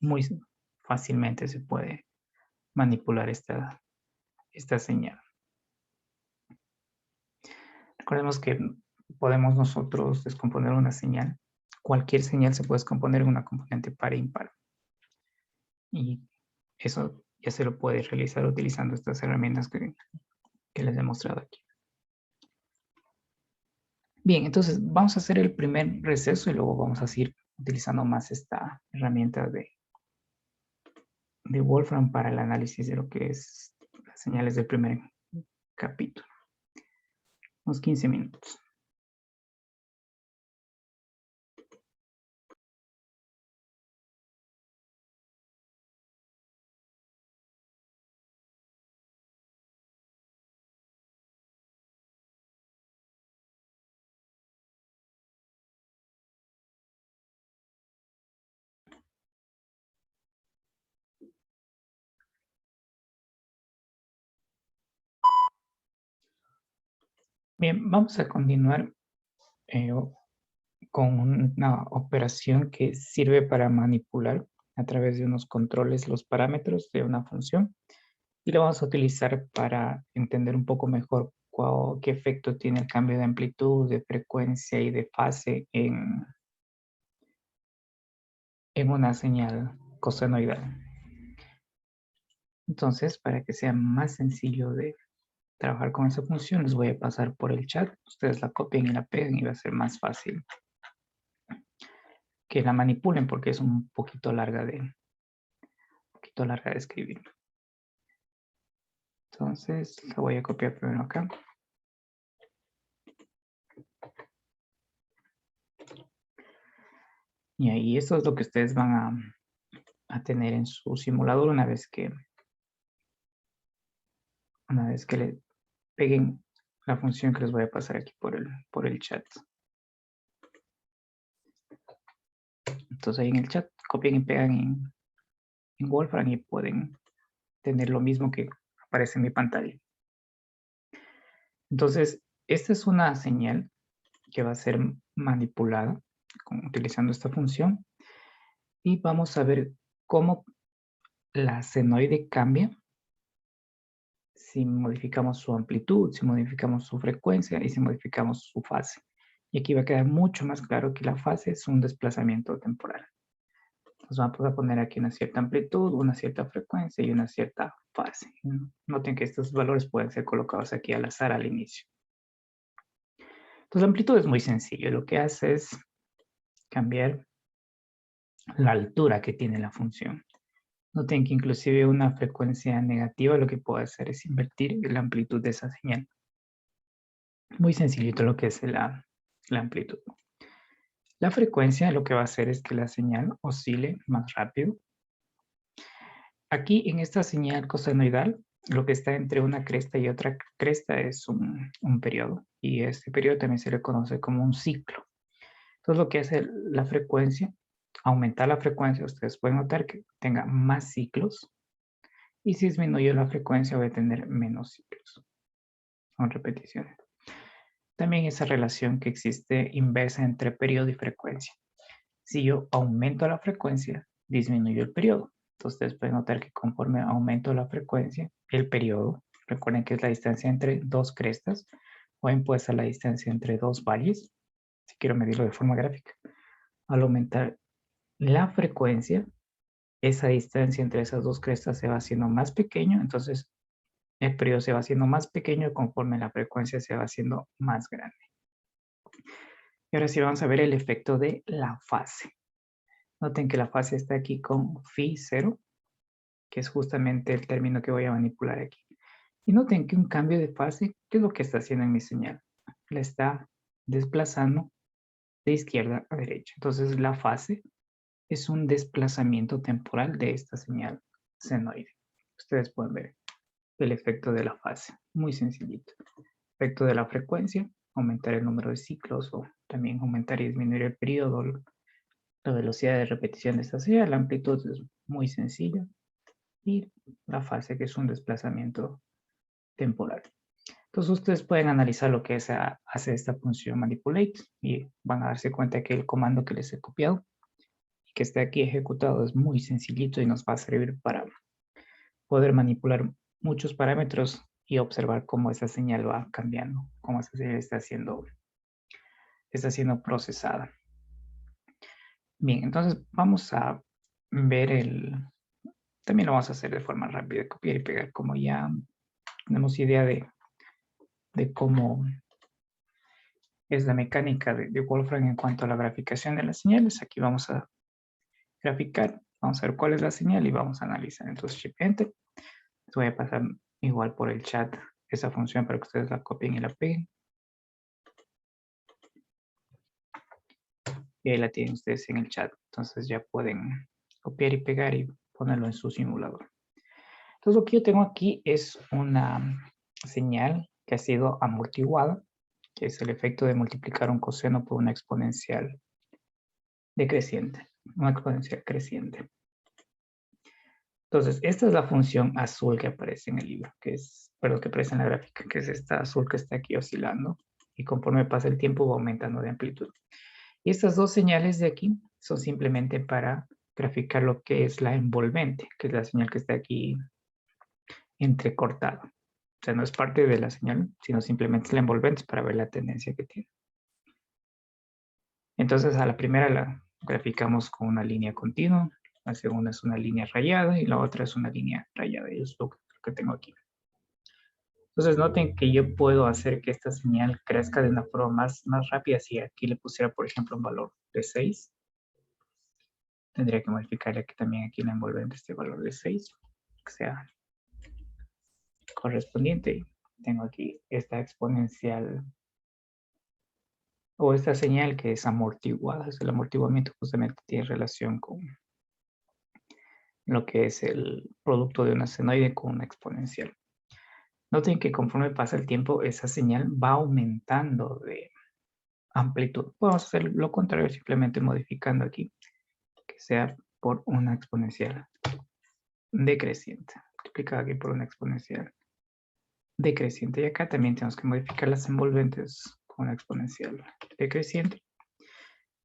muy fácilmente se puede manipular esta señal. Recordemos que podemos nosotros descomponer una señal. Cualquier señal se puede descomponer en una componente par e impar. Y eso ya se lo puede realizar utilizando estas herramientas que les he mostrado aquí. Bien, entonces vamos a hacer el primer receso y luego vamos a seguir utilizando más esta herramienta de Wolfram para el análisis de lo que es las señales del primer capítulo. Unos 15 minutos. Bien, vamos a continuar con una operación que sirve para manipular a través de unos controles los parámetros de una función y lo vamos a utilizar para entender un poco mejor qué efecto tiene el cambio de amplitud, de frecuencia y de fase en una señal cosenoidal. Entonces, para que sea más sencillo de trabajar con esa función, les voy a pasar por el chat. Ustedes la copian y la pegan y va a ser más fácil que la manipulen porque es un poquito larga de escribir. Entonces, la voy a copiar primero acá. Y ahí eso es lo que ustedes van a tener en su simulador una vez que le peguen la función que les voy a pasar aquí por el chat. Entonces ahí en el chat copian y pegan en Wolfram y pueden tener lo mismo que aparece en mi pantalla. Entonces, esta es una señal que va a ser manipulada utilizando esta función y vamos a ver cómo la senoide cambia si modificamos su amplitud, si modificamos su frecuencia y si modificamos su fase. Y aquí va a quedar mucho más claro que la fase es un desplazamiento temporal. Entonces vamos a poner aquí una cierta amplitud, una cierta frecuencia y una cierta fase. Noten que estos valores pueden ser colocados aquí al azar al inicio. Entonces la amplitud es muy sencillo. Lo que hace es cambiar la altura que tiene la función. Noten que inclusive una frecuencia negativa lo que puede hacer es invertir la amplitud de esa señal. Muy sencillito lo que es la amplitud. La frecuencia lo que va a hacer es que la señal oscile más rápido. Aquí en esta señal cosenoidal, lo que está entre una cresta y otra cresta es un periodo. Y este periodo también se le conoce como un ciclo. Entonces lo que hace la frecuencia, aumentar la frecuencia, ustedes pueden notar que tenga más ciclos. Y si disminuyo la frecuencia voy a tener menos ciclos. Son repeticiones. también esa relación que existe inversa entre periodo y frecuencia. Si yo aumento la frecuencia, disminuyo el periodo. Entonces ustedes pueden notar que conforme aumento la frecuencia, el periodo, recuerden que es la distancia entre dos crestas, o impuesta la distancia entre dos valles, si quiero medirlo de forma gráfica. Al aumentar la frecuencia, esa distancia entre esas dos crestas se va haciendo más pequeño, entonces el periodo se va haciendo más pequeño conforme la frecuencia se va haciendo más grande. Y ahora sí vamos a ver el efecto de la fase. Noten que la fase está aquí con phi 0, que es justamente el término que voy a manipular aquí. Y noten que un cambio de fase, ¿qué es lo que está haciendo en mi señal? La está desplazando de izquierda a derecha. Entonces la fase es un desplazamiento temporal de esta señal senoide. Ustedes pueden ver el efecto de la fase, muy sencillito. Efecto de la frecuencia, aumentar el número de ciclos o también aumentar y disminuir el periodo, la velocidad de repetición de esta señal, la amplitud es muy sencilla y la fase que es un desplazamiento temporal. Entonces ustedes pueden analizar lo que hace esta función manipulate y van a darse cuenta que el comando que les he copiado y que está aquí ejecutado es muy sencillito y nos va a servir para poder manipular muchos parámetros y observar cómo esa señal va cambiando, cómo esa señal está siendo procesada. Bien, entonces vamos a ver también lo vamos a hacer de forma rápida, copiar y pegar, como ya tenemos idea de cómo es la mecánica de Wolfram en cuanto a la graficación de las señales. Aquí vamos a graficar, vamos a ver cuál es la señal y vamos a analizar. Entonces, Shift Enter. Les voy a pasar igual por el chat esa función para que ustedes la copien y la peguen. Y ahí la tienen ustedes en el chat. Entonces ya pueden copiar y pegar y ponerlo en su simulador. Entonces lo que yo tengo aquí es una señal que ha sido amortiguada, que es el efecto de multiplicar un coseno por una exponencial decreciente, una exponencial creciente. Entonces, esta es la función azul que aparece en el libro, que aparece en la gráfica, que es esta azul que está aquí oscilando y conforme pasa el tiempo va aumentando de amplitud. Y estas dos señales de aquí son simplemente para graficar lo que es la envolvente, que es la señal que está aquí entrecortada. O sea, no es parte de la señal, sino simplemente es la envolvente para ver la tendencia que tiene. Entonces, a la primera la graficamos con una línea continua, la segunda es una línea rayada y la otra es una línea rayada. Y es lo que tengo aquí. Entonces, noten que yo puedo hacer que esta señal crezca de una forma más rápida. Si aquí le pusiera, por ejemplo, un valor de 6, tendría que modificarle aquí también aquí la envolvente este valor de 6, que sea correspondiente. Tengo aquí esta exponencial o esta señal que es amortiguada. El amortiguamiento justamente tiene relación con lo que es el producto de una senoide con una exponencial. Noten que conforme pasa el tiempo, esa señal va aumentando de amplitud. Podemos hacer lo contrario, simplemente modificando aquí, que sea por una exponencial decreciente. Multiplicado aquí por una exponencial decreciente. Y acá también tenemos que modificar las envolventes con una exponencial decreciente.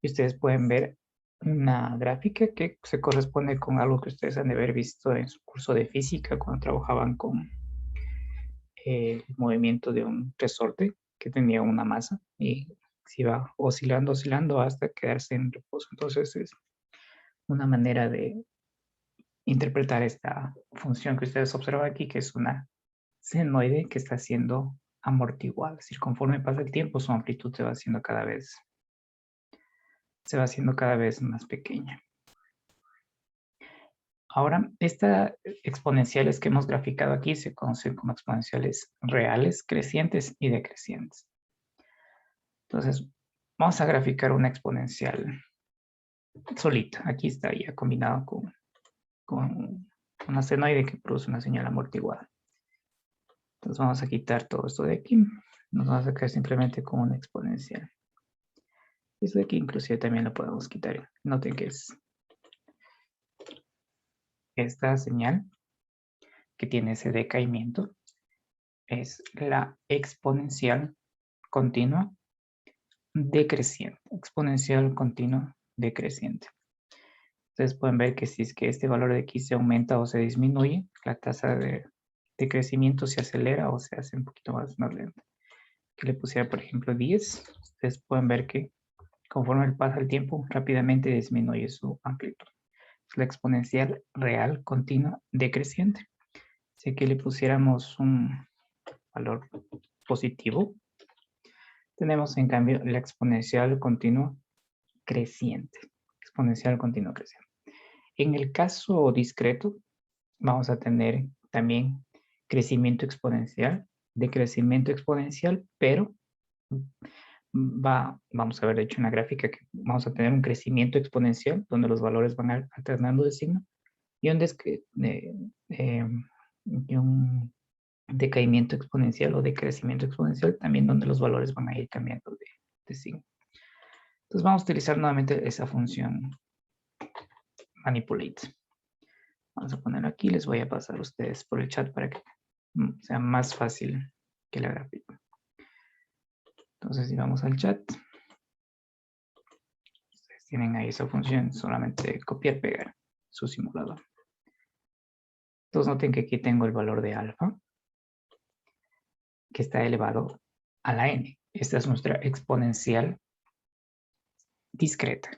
Y ustedes pueden ver una gráfica que se corresponde con algo que ustedes han de haber visto en su curso de física cuando trabajaban con el movimiento de un resorte que tenía una masa y se iba oscilando, oscilando hasta quedarse en reposo. Entonces es una manera de interpretar esta función que ustedes observan aquí, que es una senoide que está siendo amortiguada. Es decir, conforme pasa el tiempo, su amplitud se va haciendo cada vez más pequeña. Ahora, estas exponenciales que hemos graficado aquí se conocen como exponenciales reales, crecientes y decrecientes. Entonces, vamos a graficar una exponencial solita. Aquí está ya combinado con una senoide que produce una señal amortiguada. Entonces vamos a quitar todo esto de aquí. Nos vamos a quedar simplemente con una exponencial. Esto de aquí inclusive también lo podemos quitar. Noten que es esta señal que tiene ese decaimiento. Es la exponencial continua decreciente. Exponencial continua decreciente. Ustedes pueden ver que si es que este valor de aquí se aumenta o se disminuye, la tasa de crecimiento se acelera o se hace un poquito más lenta. Que le pusiera, por ejemplo, 10, ustedes pueden ver que conforme pasa el tiempo, rápidamente disminuye su amplitud. Es la exponencial real continua decreciente. Si aquí le pusiéramos un valor positivo, tenemos en cambio la exponencial continua creciente. Exponencial continua creciente. En el caso discreto, vamos a tener también crecimiento exponencial, decrecimiento exponencial, pero vamos a ver de hecho una gráfica que vamos a tener un crecimiento exponencial donde los valores van alternando de signo y un decaimiento exponencial o decrecimiento exponencial también donde los valores van a ir cambiando de signo. Entonces vamos a utilizar nuevamente esa función manipulate. Vamos a ponerlo aquí, les voy a pasar a ustedes por el chat para que sea más fácil que la gráfica. Entonces si vamos al chat, ustedes tienen ahí esa función, solamente copiar, pegar su simulador. Entonces noten que aquí tengo el valor de alfa, que está elevado a la n. Esta es nuestra exponencial discreta.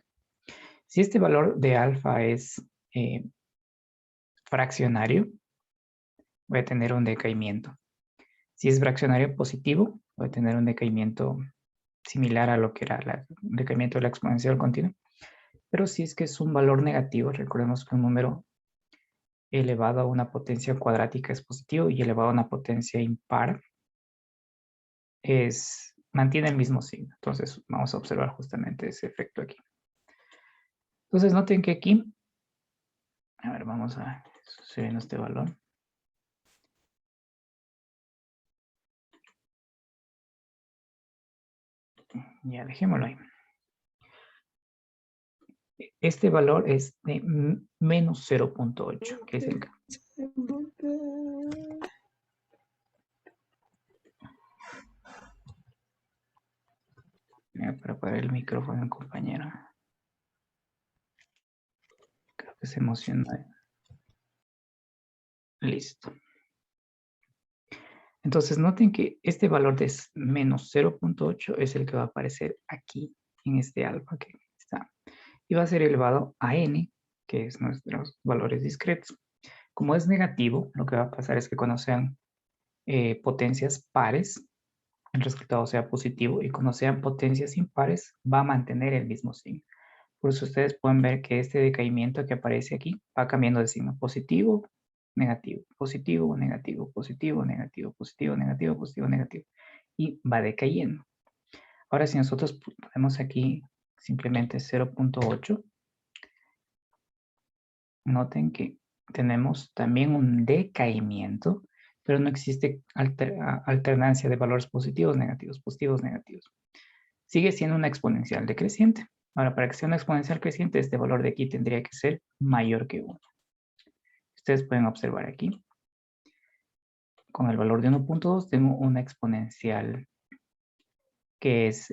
Si este valor de alfa es fraccionario, voy a tener un decaimiento. Si es fraccionario positivo, voy a tener un decaimiento similar a lo que era el decaimiento de la exponencial continua. Pero si es que es un valor negativo, recordemos que un número elevado a una potencia cuadrática es positivo y elevado a una potencia impar mantiene el mismo signo. Entonces vamos a observar justamente ese efecto aquí. Entonces noten que aquí, a ver, vamos a subir este valor. Ya, dejémoslo ahí. Este valor es de menos 0.8, que es el cambio. Para apagar el micrófono, compañero. Creo que se emocionó. Listo. Entonces noten que este valor de menos 0.8 es el que va a aparecer aquí en este alfa que está. Y va a ser elevado a n, que es nuestros valores discretos. Como es negativo, lo que va a pasar es que cuando sean potencias pares, el resultado sea positivo, y cuando sean potencias impares, va a mantener el mismo signo. Por eso ustedes pueden ver que este decaimiento que aparece aquí va cambiando de signo: positivo, negativo, positivo, negativo, positivo, negativo, positivo, negativo, positivo, negativo. Y va decayendo. Ahora si nosotros ponemos aquí simplemente 0.8, noten que tenemos también un decaimiento, pero no existe alternancia de valores positivos, negativos, positivos, negativos. Sigue siendo una exponencial decreciente. Ahora, para que sea una exponencial creciente, este valor de aquí tendría que ser mayor que 1. Ustedes pueden observar aquí. Con el valor de 1.2 tengo una exponencial que es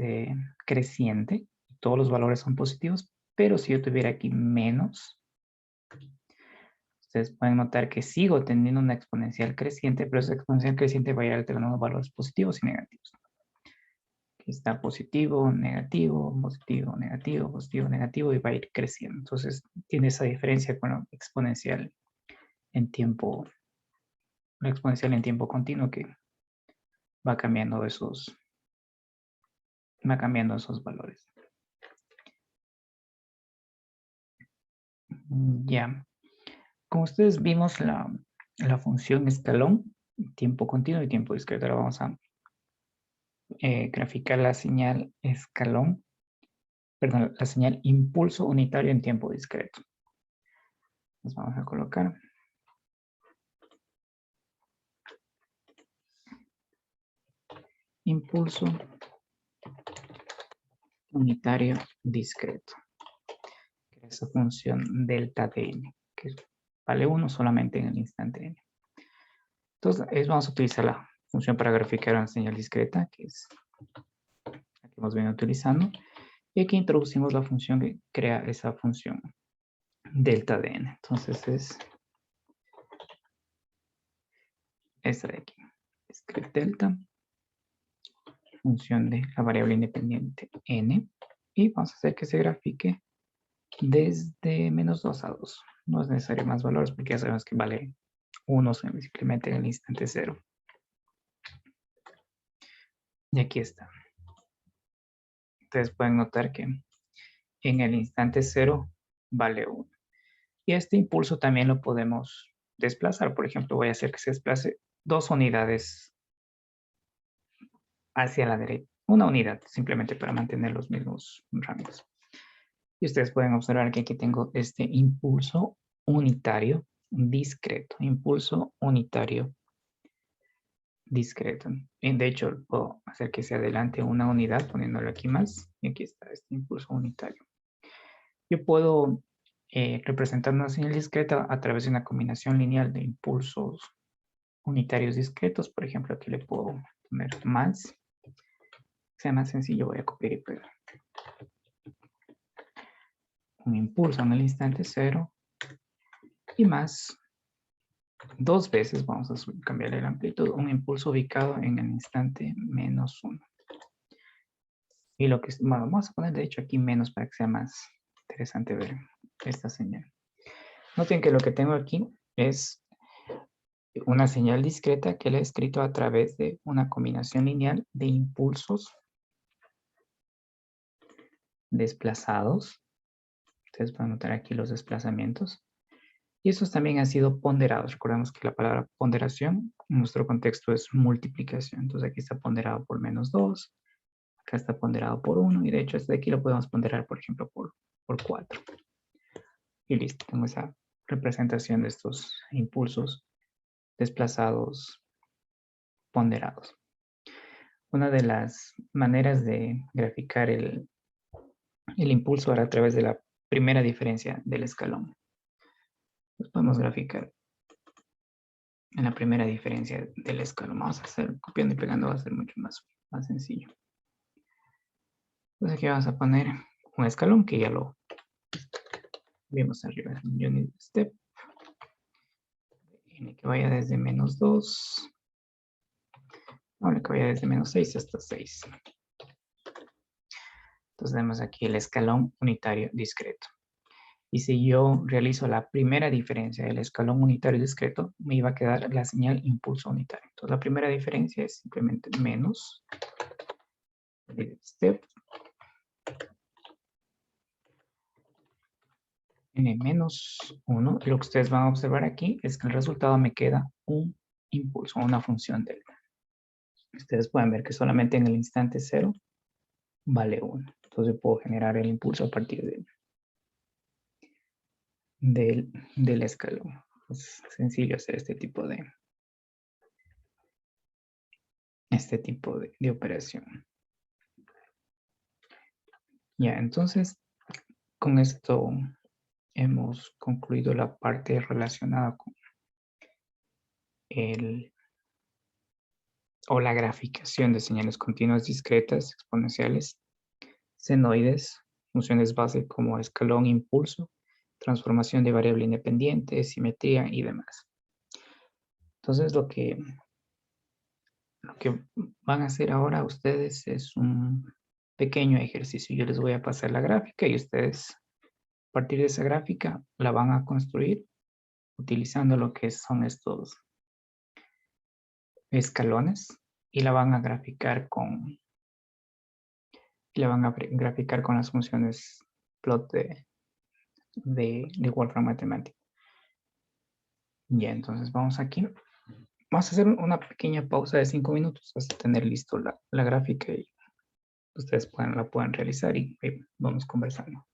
creciente. Todos los valores son positivos, pero si yo tuviera aquí menos, ustedes pueden notar que sigo teniendo una exponencial creciente, pero esa exponencial creciente va a ir alternando valores positivos y negativos. Aquí está positivo, negativo, positivo, negativo, positivo, negativo, y va a ir creciendo. Entonces tiene esa diferencia con la exponencial en tiempo, la exponencial en tiempo continuo, que va cambiando esos valores. Ya. Como ustedes vimos la función escalón, tiempo continuo y tiempo discreto. Ahora vamos a graficar la señal escalón, perdón, la señal impulso unitario en tiempo discreto. Nos vamos a colocar impulso unitario discreto, que es esa función delta de n, que vale 1 solamente en el instante n. Entonces vamos a utilizar la función para graficar una señal discreta, que es Aquí hemos venido utilizando. Y aquí introducimos la función que crea esa función delta de n. Entonces es esta de aquí. Script delta, función de la variable independiente n. Y vamos a hacer que se grafique desde -2 a 2. No es necesario más valores porque ya sabemos que vale 1 simplemente en el instante 0. Y aquí está. Ustedes pueden notar que en el instante 0 vale 1. Y este impulso también lo podemos desplazar. Por ejemplo, voy a hacer que se desplace 2 unidades hacia la derecha. Una unidad, simplemente para mantener los mismos rangos. Y ustedes pueden observar que aquí tengo este impulso unitario discreto. Impulso unitario discreto. Y de hecho, puedo hacer que se adelante una unidad poniéndolo aquí más. Y aquí está este impulso unitario. Yo puedo representar una señal discreta a través de una combinación lineal de impulsos unitarios discretos. Por ejemplo, aquí le puedo poner más. Sea más sencillo, voy a copiar y pegar. Un impulso en el instante 0 y más 2 veces, vamos a cambiarle la amplitud, un impulso ubicado en el instante -1. Y lo que, bueno, vamos a poner de hecho aquí menos para que sea más interesante ver esta señal. Noten que lo que tengo aquí es una señal discreta que la he escrito a través de una combinación lineal de impulsos desplazados. Ustedes pueden notar aquí los desplazamientos. Y estos también han sido ponderados. Recordemos que la palabra ponderación en nuestro contexto es multiplicación. Entonces aquí está ponderado por -2. Acá está ponderado por 1. Y de hecho este de aquí lo podemos ponderar, por ejemplo, por 4. Y listo. Tengo esa representación de estos impulsos desplazados ponderados. Una de las maneras de graficar el impulso era a través de la primera diferencia del escalón. Los podemos graficar en la primera diferencia del escalón. Vamos a hacer copiando y pegando, va a ser mucho más sencillo. Entonces aquí vamos a poner un escalón que ya lo vimos arriba. Unit step. N que vaya desde -2. Ahora que vaya desde -6 hasta 6. Entonces tenemos aquí el escalón unitario discreto. Y si yo realizo la primera diferencia del escalón unitario discreto, me iba a quedar la señal impulso unitario. Entonces la primera diferencia es simplemente menos step n-1. Y lo que ustedes van a observar aquí es que el resultado me queda un impulso, una función delta. Ustedes pueden ver que solamente en el instante 0 vale 1. Entonces puedo generar el impulso a partir del escalón. Es sencillo hacer este tipo de operación. Ya, entonces con esto hemos concluido la parte relacionada con la graficación de señales continuas discretas, exponenciales, senoides, funciones base como escalón, impulso, transformación de variable independiente, simetría y demás. Entonces lo que van a hacer ahora ustedes es un pequeño ejercicio. Yo les voy a pasar la gráfica y ustedes a partir de esa gráfica la van a construir utilizando lo que son estos escalones y la van a graficar con las funciones plot de Wolfram Mathematics. Ya, entonces vamos aquí. Vamos a hacer una pequeña pausa de 5 minutos hasta tener listo la gráfica y ustedes la pueden realizar y vamos conversando.